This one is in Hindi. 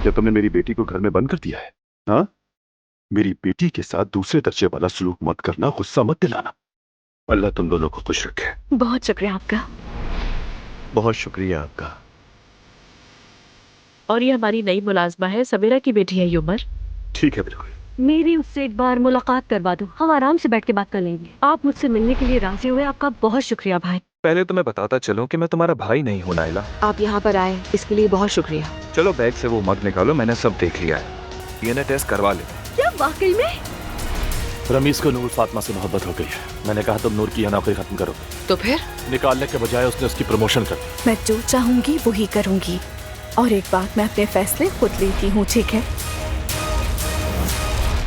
क्या तुमने मेरी बेटी को घर में बंद कर दिया है? हाँ, मेरी बेटी के साथ दूसरे दर्जे वाला सलूक मत करना, गुस्सा मत दिलाना। अल्लाह तुम दोनों को खुश रखे। बहुत शुक्रिया आपका। बहुत शुक्रिया आपका। और ये हमारी नई मुलाजमा है, सवेरा की बेटी है युमर। ठीक है बिल्कुल। मेरी उससे एक बार मुलाकात करवा दो, हम आराम से बैठ के बात कर लेंगे। आप मुझसे मिलने के लिए राजी हुए, आपका बहुत शुक्रिया भाई। पहले तो मैं बताता चलूं कि मैं तुम्हारा भाई नहीं हूं नाइला। आप यहाँ पर आए इसके लिए बहुत शुक्रिया। चलो बैग से वो मग निकालो, मैंने सब देख लिया है। डीएनए टेस्ट करवा लेते हैं। क्या वाकई में? रमीज को नूर फातिमा से मोहब्बत हो गई है। मैंने कहा तुम नूर की यह नौकरी खत्म करो। तो फिर निकालने के बजाय उसने उसकी प्रमोशन कर दी। मैं जो चाहूंगी वही करूंगी, और एक बात मैं अपने फैसले खुद लेती हूँ, ठीक है?